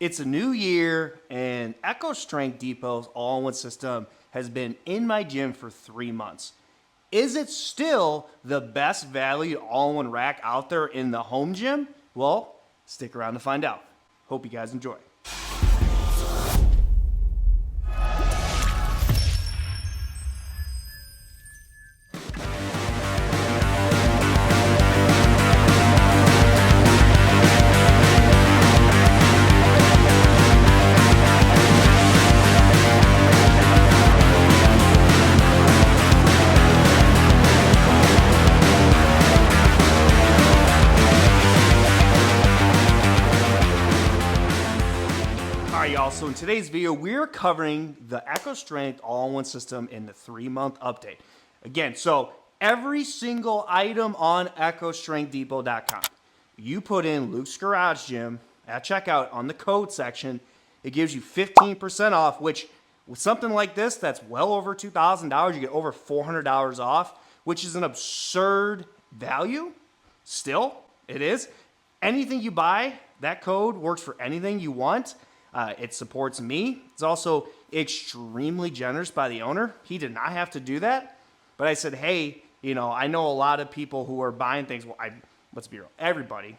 It's a new year, and Echo Strength Depot's all-in-one system has been in my gym for 3 months. Is it still the best value all-in-one rack out there in the home gym? Well, stick around to find out. Hope you guys enjoy. So in today's video, we're covering the Echo Strength all-in-one system in the 3-month update. Again, so every single item on EchoStrengthDepot.com, you put in Luke's Garage Gym at checkout on the code section, it gives you 15% off, which with something like this, that's well over $2,000, you get over $400 off, which is an absurd value. Still, it is. Anything you buy, that code works for anything you want. It supports me. It's also extremely generous by the owner. He did not have to do that. But I said, hey, I know a lot of people who are buying things. Well, let's be real. Everybody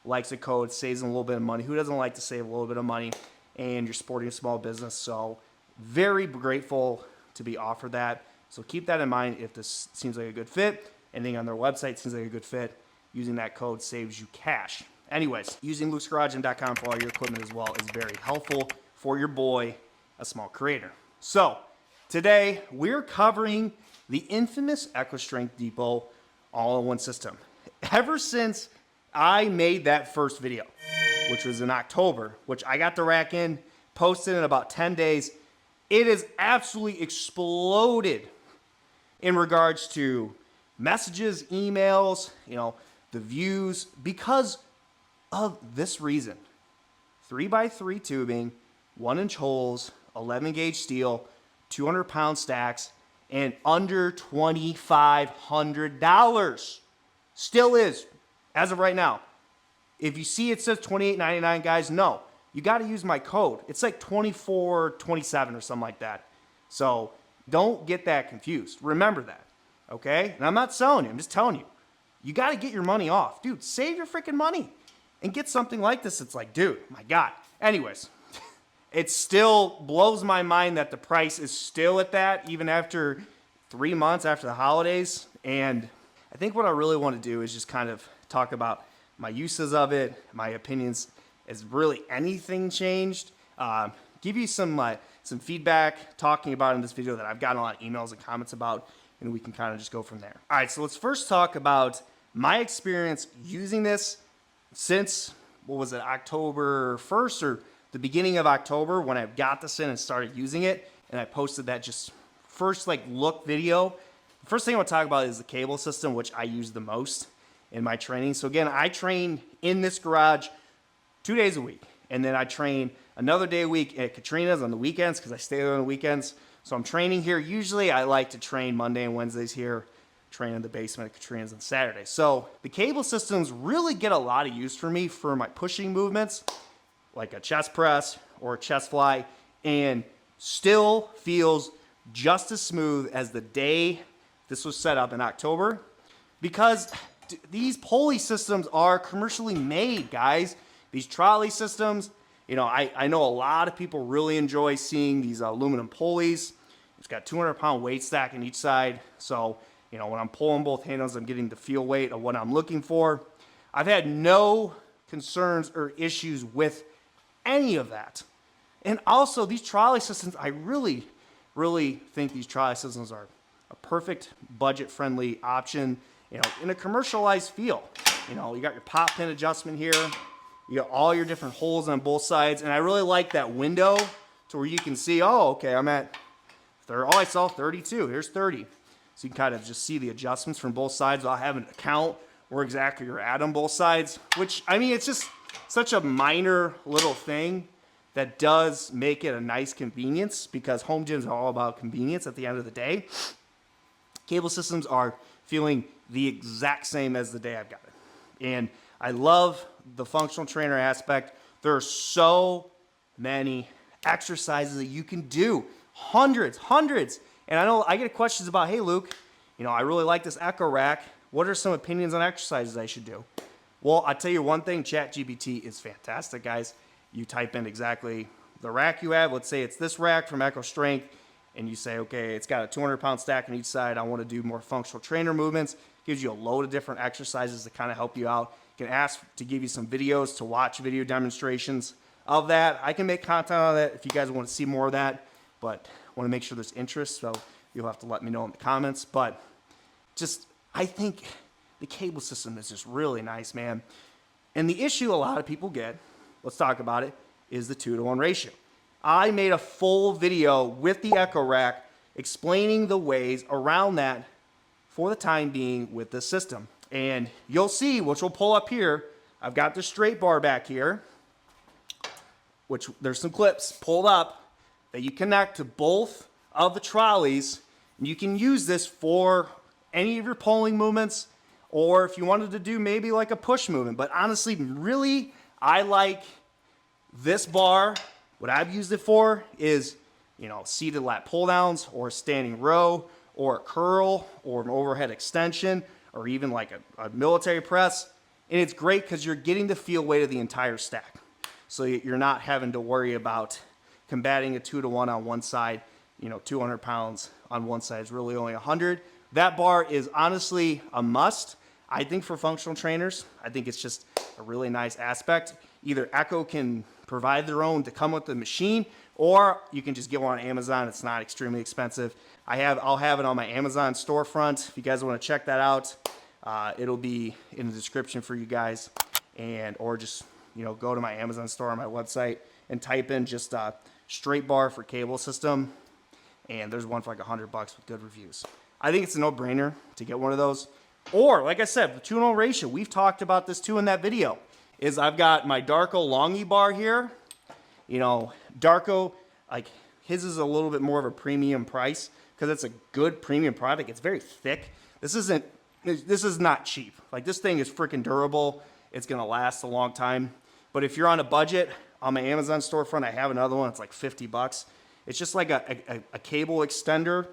likes a code, saves a little bit of money. Who doesn't like to save a little bit of money? And you're supporting a small business. So very grateful to be offered that. So keep that in mind if this seems like a good fit. Anything on their website seems like a good fit. Using that code saves you cash. Anyways, using LUKESGARAGEGYM.com for all your equipment as well is very helpful for your boy, a small creator. So today we're covering the infamous Echo Strength Depot all-in-one system. Ever since I made that first video, which was in October, which I got the rack in, posted in about 10 days, it has absolutely exploded in regards to messages, emails, the views, because of this reason. 3x3 tubing, 1-inch holes, 11 gauge steel, 200-pound stacks, and under $2,500. Still is, as of right now. If you see it says $28.99, guys, no. You got to use my code. It's like $24.27 or something like that. So don't get that confused. Remember that, okay? And I'm not selling you. I'm just telling you. You got to get your money off. Dude, save your freaking money. And get something like this. It's like, dude, my God. Anyways, it still blows my mind that the price is still at that, even after 3 months after the holidays. And I think what I really want to do is just kind of talk about my uses of it, my opinions. Has really anything changed? Give you some feedback talking about in this video that I've gotten a lot of emails and comments about, and we can kind of just go from there. All right, so let's first talk about my experience using this since, October 1st or the beginning of October when I got this in and started using it, and I posted that just first look video. The first thing I want to talk about is the cable system, which I use the most in my training. So again, I train in this garage 2 days a week, and then I train another day a week at Katrina's on the weekends because I stay there on the weekends. So I'm training here. Usually I like to train Monday and Wednesdays here, train in the basement at Katrina's on Saturday. So the cable systems really get a lot of use for me for my pushing movements, like a chest press or a chest fly, and still feels just as smooth as the day this was set up in October, because these pulley systems are commercially made, guys. These trolley systems, I know a lot of people really enjoy seeing these aluminum pulleys. It's got 200-pound weight stack in each side. So, when I'm pulling both handles, I'm getting the feel weight of what I'm looking for. I've had no concerns or issues with any of that. And also, these trolley systems, I really, really think these trolley systems are a perfect budget-friendly option, in a commercialized feel. You got your pop pin adjustment here. You got all your different holes on both sides. And I really like that window to where you can see, oh, okay, I'm at, I saw 32. Here's 30. So you can kind of just see the adjustments from both sides without having to count where exactly you're at on both sides, which, it's just such a minor little thing that does make it a nice convenience, because home gyms are all about convenience at the end of the day. Cable systems are feeling the exact same as the day I've got it. And I love the functional trainer aspect. They're so many exercises that you can do. Hundreds. And I know I get questions about, hey, Luke, you know, I really like this Echo rack. What are some opinions on exercises I should do? Well, I'll tell you one thing, ChatGPT is fantastic, guys. You type in exactly the rack you have. Let's say it's this rack from Echo Strength, and you say, okay, it's got a 200-pound stack on each side. I want to do more functional trainer movements. Gives you a load of different exercises to kind of help you out. You can ask to give you some videos to watch video demonstrations of that. I can make content on that if you guys want to see more of that, but I want to make sure there's interest, so you'll have to let me know in the comments. But just, I think the cable system is just really nice, man. And the issue a lot of people get, let's talk about it, is the 2-to-1 ratio. I made a full video with the Echo rack explaining the ways around that for the time being with this system. And you'll see, which we'll pull up here, I've got the straight bar back here, which there's some clips pulled up that you connect to both of the trolleys. And you can use this for any of your pulling movements, or if you wanted to do maybe like a push movement. But honestly, really, I like this bar. What I've used it for is, you know, seated lat pull downs, or a standing row, or a curl, or an overhead extension, or even like a military press. And it's great because you're getting the feel weight of the entire stack. So you're not having to worry about combating a 2-to-1 on one side. You know, 200 pounds on one side is really only 100. That bar is honestly a must, I think, for functional trainers. I think it's just a really nice aspect. Either Echo can provide their own to come with the machine, or you can just get one on Amazon. It's not extremely expensive. I'll have it on my Amazon storefront. If you guys want to check that out, it'll be in the description for you guys, or just, you know, go to my Amazon store on my website and type in just straight bar for cable system, and there's one for like $100 with good reviews. I think it's a no-brainer to get one of those. Or, like I said, the 2-to-1 ratio, we've talked about this too in that video, is I've got my Darko Longy bar here. You know, Darko, like, his is a little bit more of a premium price because it's a good premium product. It's very thick. This is not cheap. Like, this thing is freaking durable. It's going to last a long time. But if you're on a budget, on my Amazon storefront, I have another one. It's like $50. It's just like a cable extender.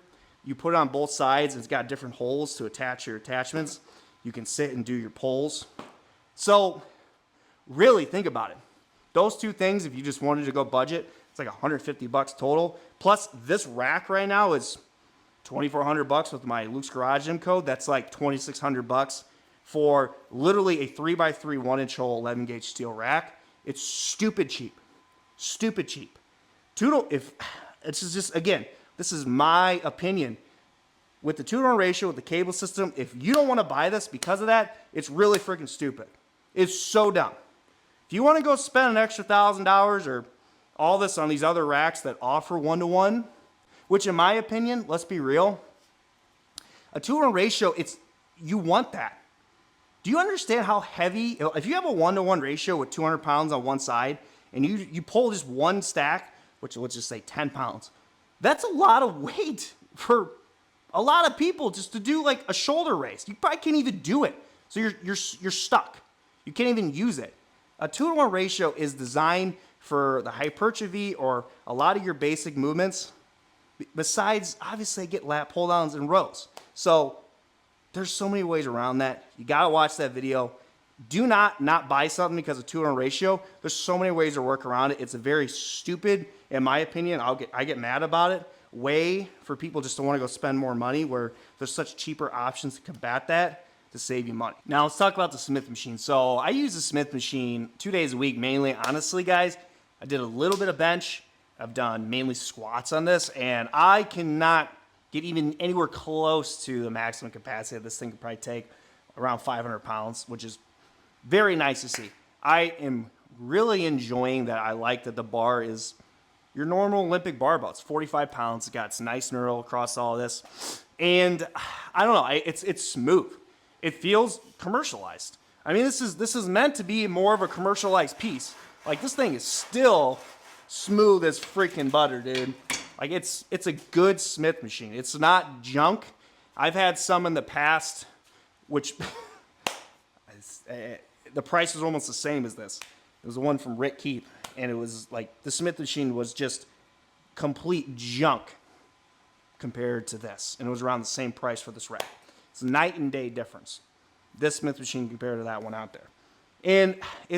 You put it on both sides. It's got different holes to attach your attachments. You can sit and do your pulls. So really think about it. Those two things, if you just wanted to go budget, it's like $150 total. Plus this rack right now is $2,400 with my Luke's Garage Gym code. That's like $2,600 for literally a 3x3 1-inch hole 11 gauge steel rack. It's stupid cheap. Stupid cheap. It's just, again, this is my opinion. With the 2-to-1 ratio, with the cable system, if you don't want to buy this because of that, it's really freaking stupid. It's so dumb. If you want to go spend an extra $1,000 or all this on these other racks that offer 1-to-1, which in my opinion, let's be real, a 2-to-1 ratio, you want that. Do you understand how heavy, if you have a 1-to-1 ratio with 200 pounds on one side and you pull just one stack, which let's just say 10 pounds, that's a lot of weight for a lot of people just to do like a shoulder raise. You probably can't even do it. So you're stuck. You can't even use it. A 2-to-1 ratio is designed for the hypertrophy or a lot of your basic movements. Besides, obviously, I get lat pull downs and rows. So there's so many ways around that. You got to watch that video. Do not buy something because of 2-to-1 ratio. There's so many ways to work around it. It's a very stupid, in my opinion, I get mad about it, way for people just to want to go spend more money where there's such cheaper options to combat that to save you money. Now let's talk about the Smith machine. So I use the Smith machine 2 days a week mainly. Honestly, guys, I did a little bit of bench. I've done mainly squats on this, and I cannot get even anywhere close to the maximum capacity this thing could probably take, around 500 pounds, which is very nice to see. I am really enjoying that. I like that the bar is your normal Olympic barbell. It's 45 pounds. It's got its nice knurl across all of this. And I don't know, it's smooth. It feels commercialized. I mean, this is meant to be more of a commercialized piece. Like, this thing is still smooth as freaking butter, dude. Like, it's a good Smith machine. It's not junk. I've had some in the past, which the price was almost the same as this. It was the one from Rick Keep, and it was like the Smith machine was just complete junk compared to this, and it was around the same price for this rack. It's a night and day difference, this Smith machine compared to that one out there. And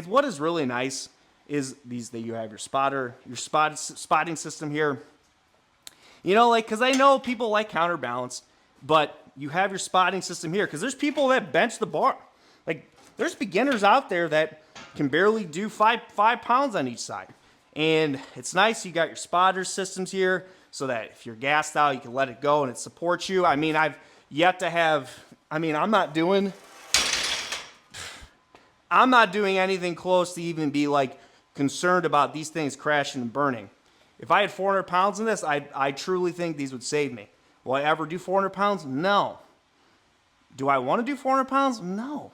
what is really nice is that you have your spotting system here. You know, like, because I know people like counterbalance, but you have your spotting system here because there's people that bench the bar. Like, there's beginners out there that can barely do five pounds on each side. And it's nice you got your spotter systems here so that if you're gassed out, you can let it go and it supports you. I mean, I've yet to have, I'm not doing anything close to even be like concerned about these things crashing and burning. If I had 400 pounds in this, I truly think these would save me. Will I ever do 400 pounds? No. Do I want to do 400 pounds? No.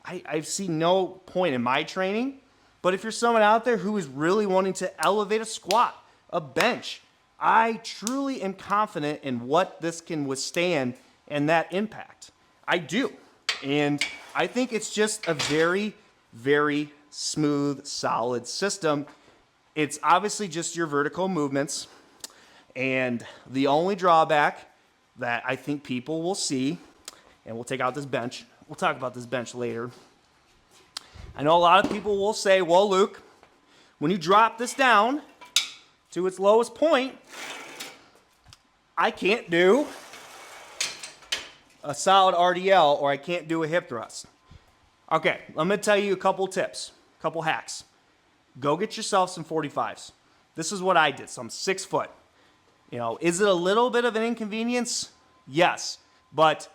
I see no point in my training. But if you're someone out there who is really wanting to elevate a squat, a bench, I truly am confident in what this can withstand and that impact. I do. And I think it's just a very, very smooth, solid system. It's obviously just your vertical movements. And the only drawback that I think people will see, and we'll take out this bench. We'll talk about this bench later. I know a lot of people will say, well, Luke, when you drop this down to its lowest point, I can't do a solid RDL or I can't do a hip thrust. Okay, I'm going to tell you a couple tips, a couple hacks. Go get yourself some 45s. This is what I did. So I'm 6 foot. You know, is it a little bit of an inconvenience? Yes. But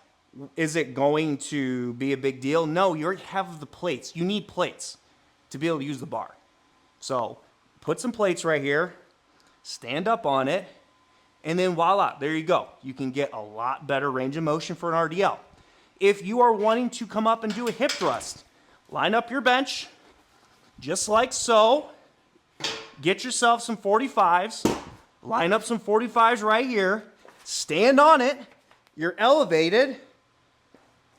is it going to be a big deal? No, you already have the plates. You need plates to be able to use the bar. So put some plates right here, stand up on it, and then voila, there you go. You can get a lot better range of motion for an RDL. If you are wanting to come up and do a hip thrust, line up your bench just like so. Get yourself some 45s. Line up some 45s right here. Stand on it. You're elevated.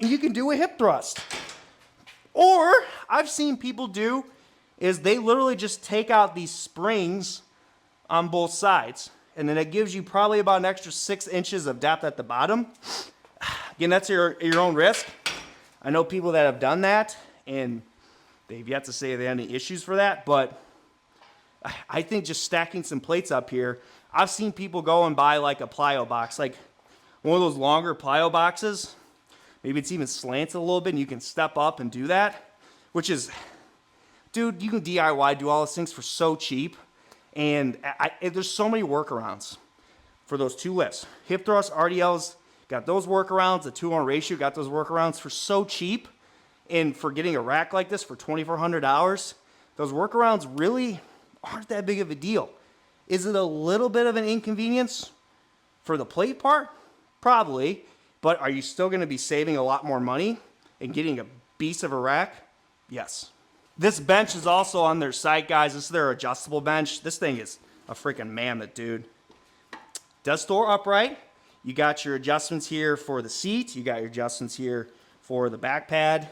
And you can do a hip thrust. Or I've seen people do is they literally just take out these springs on both sides. And then it gives you probably about an extra 6 inches of depth at the bottom. Again, that's your own risk. I know people that have done that, and they've yet to say they had any issues for that. But I think just stacking some plates up here, I've seen people go and buy like a plyo box, like one of those longer plyo boxes. Maybe it's even slanted a little bit, and you can step up and do that, which is, dude, you can DIY, do all those things for so cheap. And there's so many workarounds for those two lifts. Hip thrust, RDLs, got those workarounds. The 2-1 ratio, got those workarounds for so cheap. And for getting a rack like this for $2,400, those workarounds really aren't that big of a deal. Is it a little bit of an inconvenience for the plate part? Probably. But are you still going to be saving a lot more money and getting a beast of a rack? Yes. This bench is also on their site, guys. This is their adjustable bench. This thing is a freaking mammoth, dude. Does store upright. You got your adjustments here for the seat. You got your adjustments here for the back pad.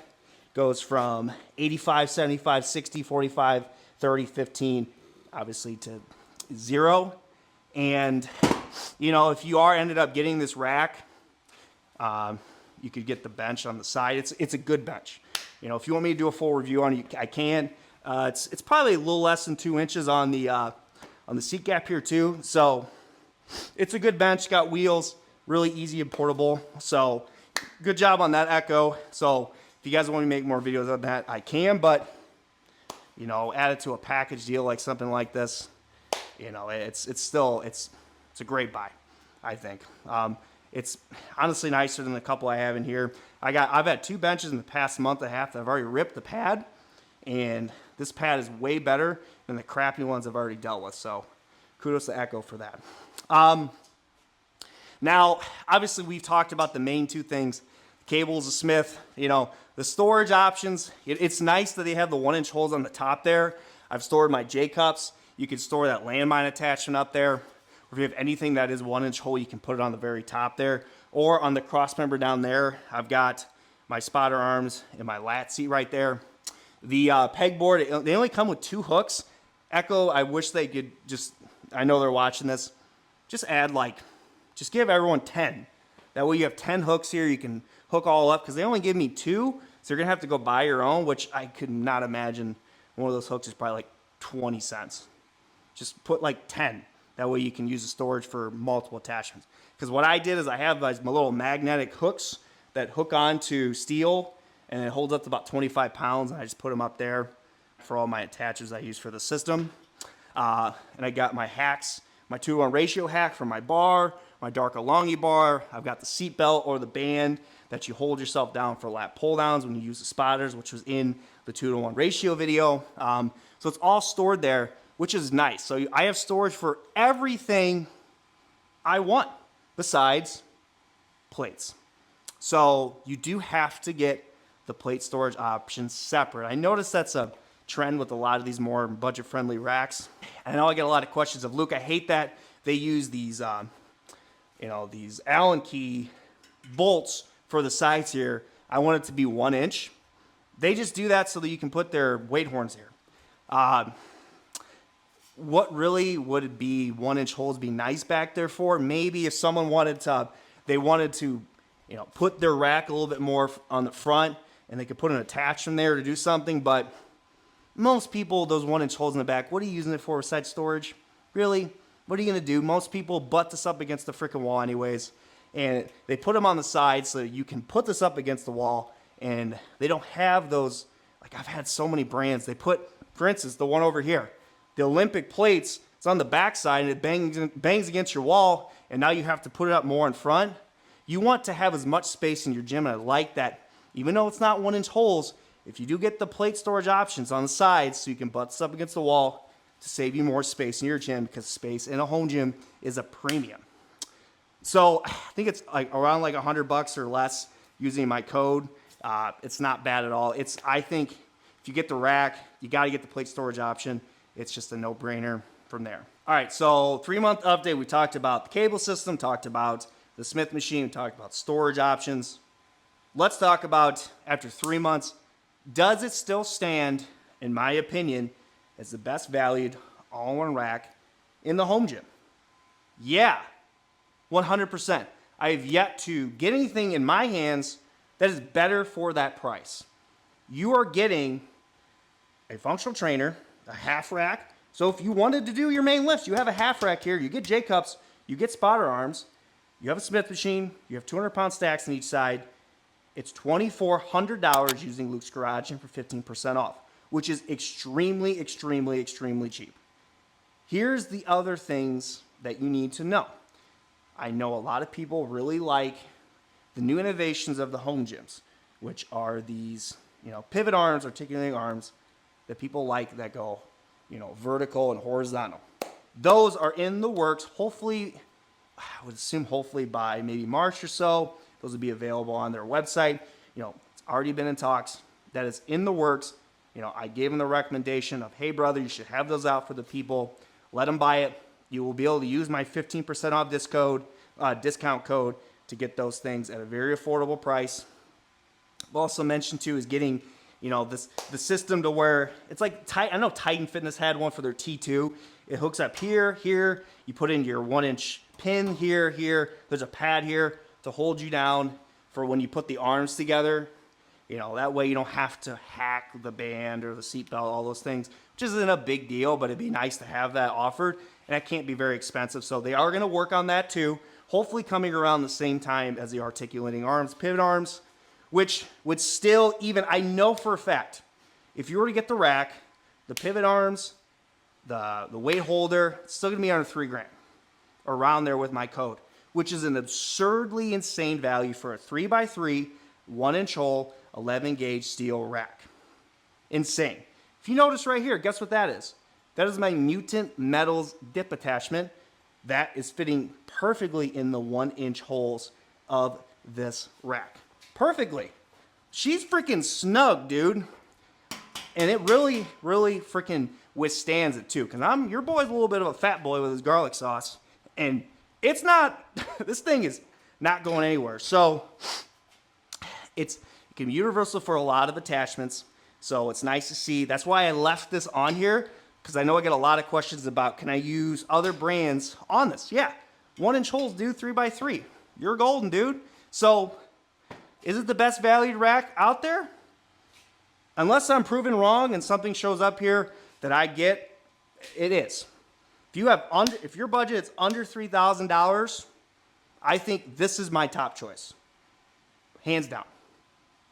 Goes from 85, 75, 60, 45, 30, 15, obviously to 0. And, you know, if you ended up getting this rack, you could get the bench on the side. It's a good bench. You know, if you want me to do a full review on it, I can. It's probably a little less than 2 inches on the seat gap here too. So it's a good bench. Got wheels, really easy and portable. So good job on that Echo. So if you guys want me to make more videos on that, I can. But you know, add it to a package deal like something like this. You know, it's a great buy, I think. It's honestly nicer than the couple I have in here. I've had 2 benches in the past month and a half that I've already ripped the pad, and this pad is way better than the crappy ones I've already dealt with. So kudos to Echo for that. Now, obviously, we've talked about the main 2 things. Cables, the Smith, you know, the storage options. It's nice that they have the 1-inch holes on the top there. I've stored my J-cups. You can store that landmine attachment up there. Or if you have anything that is 1-inch hole, you can put it on the very top there. Or on the cross member down there, I've got my spotter arms and my lat seat right there. The pegboard, they only come with 2 hooks. Echo, I wish they could just, I know they're watching this, just add like, just give everyone 10. That way you have 10 hooks here. You can hook all up because they only give me 2. So you're going to have to go buy your own, which I could not imagine. One of those hooks is probably like 20 cents. Just put like 10. That way you can use the storage for multiple attachments. Because what I did is I have my little magnetic hooks that hook onto steel, and it holds up to about 25 pounds, and I just put them up there for all my attachers I use for the system. And I got my hacks, my 2-to-1 ratio hack for my bar, my dark Alongi bar. I've got the seat belt or the band that you hold yourself down for lat pull downs when you use the spotters, which was in the 2-to-1 ratio video. So it's all stored there, which is nice. So I have storage for everything I want besides plates. So you do have to get the plate storage option separate. I noticed that's a trend with a lot of these more budget-friendly racks. And I know I get a lot of questions of, Luke, I hate that they use these, these Allen key bolts for the sides here. I want it to be 1 inch. They just do that so that you can put their weight horns here. What really would be 1 inch holes be nice back there for? Maybe if someone wanted to, put their rack a little bit more on the front and they could put an attachment there to do something. But most people, those 1 inch holes in the back, what are you using it for besides storage? Really? What are you going to do? Most people butt this up against the freaking wall anyways. And they put them on the side so you can put this up against the wall. And they don't have those, like I've had so many brands. They put, for instance, the one over here, the Olympic plates, it's on the back side and it bangs against your wall. And now you have to put it up more in front. You want to have as much space in your gym. And I like that, even though it's not 1 inch holes, if you do get the plate storage options on the sides so you can butt this up against the wall to save you more space in your gym, because space in a home gym is a premium. So I think it's like around like $100 or less using my code. It's not bad at all. I think if you get the rack, you got to get the plate storage option. It's just a no-brainer from there. All right, so 3-month update. We talked about the cable system, talked about the Smith machine, we talked about storage options. Let's talk about, after 3 months, does it still stand, in my opinion, as the best valued all-in-one rack in the home gym? Yeah, 100%. I have yet to get anything in my hands that is better for that price. You are getting a functional trainer, a half rack. So if you wanted to do your main lifts, you have a half rack here. You get J-cups, you get spotter arms, you have a Smith machine, you have 200-pound stacks on each side. It's $2,400 using Luke's Garage for 15% off, which is extremely, extremely, extremely cheap. Here's the other things that you need to know. I know a lot of people really like the new innovations of the home gyms, which are these, pivot arms, articulating arms that people like that go, vertical and horizontal. Those are in the works. Hopefully, I would assume hopefully by maybe March or so, those will be available on their website. It's already been in talks. That is in the works. I gave them the recommendation of, hey, brother, you should have those out for the people. Let them buy it. You will be able to use my 15% off discount code to get those things at a very affordable price. I've also mentioned, too, is getting, the system to where it's like, I know Titan Fitness had one for their T2. It hooks up here. You put in your 1 inch pin here. There's a pad here to hold you down for when you put the arms together. That way you don't have to hack the band or the seat belt, all those things, which isn't a big deal, but it'd be nice to have that offered. And that can't be very expensive. So they are going to work on that too. Hopefully coming around the same time as the articulating arms, pivot arms, which would still even, I know for a fact, if you were to get the rack, the pivot arms, the weight holder, it's still going to be under $3,000, around there with my code, which is an absurdly insane value for a 3x3, 1 inch hole, 11 gauge steel rack. Insane. If you notice right here, guess what that is? That is my Mutant Metals dip attachment that is fitting perfectly in the 1 inch holes of this rack. Perfectly. She's freaking snug, dude. And it really, really freaking withstands it too. Because your boy's a little bit of a fat boy with his garlic sauce. And it's not, this thing is not going anywhere. So it can be universal for a lot of attachments. So it's nice to see. That's why I left this on here because I know I get a lot of questions about, can I use other brands on this? Yeah, 1-inch holes, dude, 3x3. You're golden, dude. So is it the best valued rack out there? Unless I'm proven wrong and something shows up here that I get, it is. If your budget is under $3,000, I think this is my top choice. Hands down.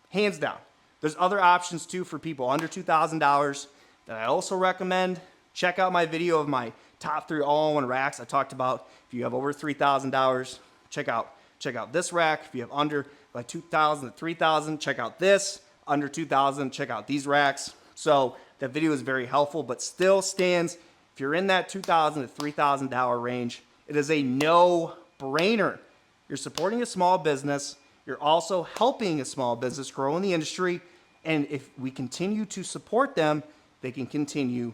Hands down. There's other options too for people under $2,000 that I also recommend. Check out my video of my top 3 all-in-one racks. I talked about if you have over $3,000, check out this rack. If you have under like $2,000 to $3,000, check out this. Under $2,000, check out these racks. So that video is very helpful, but still stands. If you're in that $2,000 to $3,000 range, it is a no-brainer. You're supporting a small business. You're also helping a small business grow in the industry. And if we continue to support them, they can continue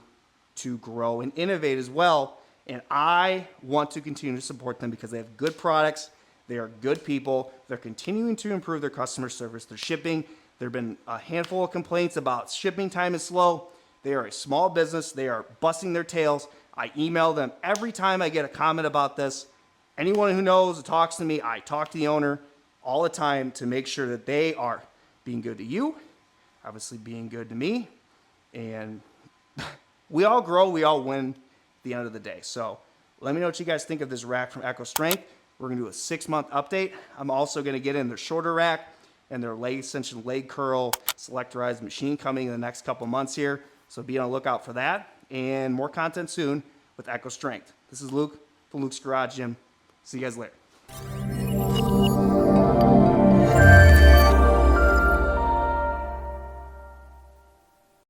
to grow and innovate as well. And I want to continue to support them because they have good products. They are good people. They're continuing to improve their customer service. Their shipping. There have been a handful of complaints about shipping time is slow. They are a small business. They are busting their tails. I email them every time I get a comment about this. Anyone who knows or talks to me, I talk to the owner all the time to make sure that they are being good to you, obviously being good to me, and we all grow, we all win at the end of the day. So let me know what you guys think of this rack from Echo Strength. We're going to do a 6-month update. I'm also going to get in their shorter rack and their leg extension, leg curl, selectorized machine coming in the next couple months here. So be on the lookout for that and more content soon with Echo Strength. This is Luke from Luke's Garage Gym. See you guys later.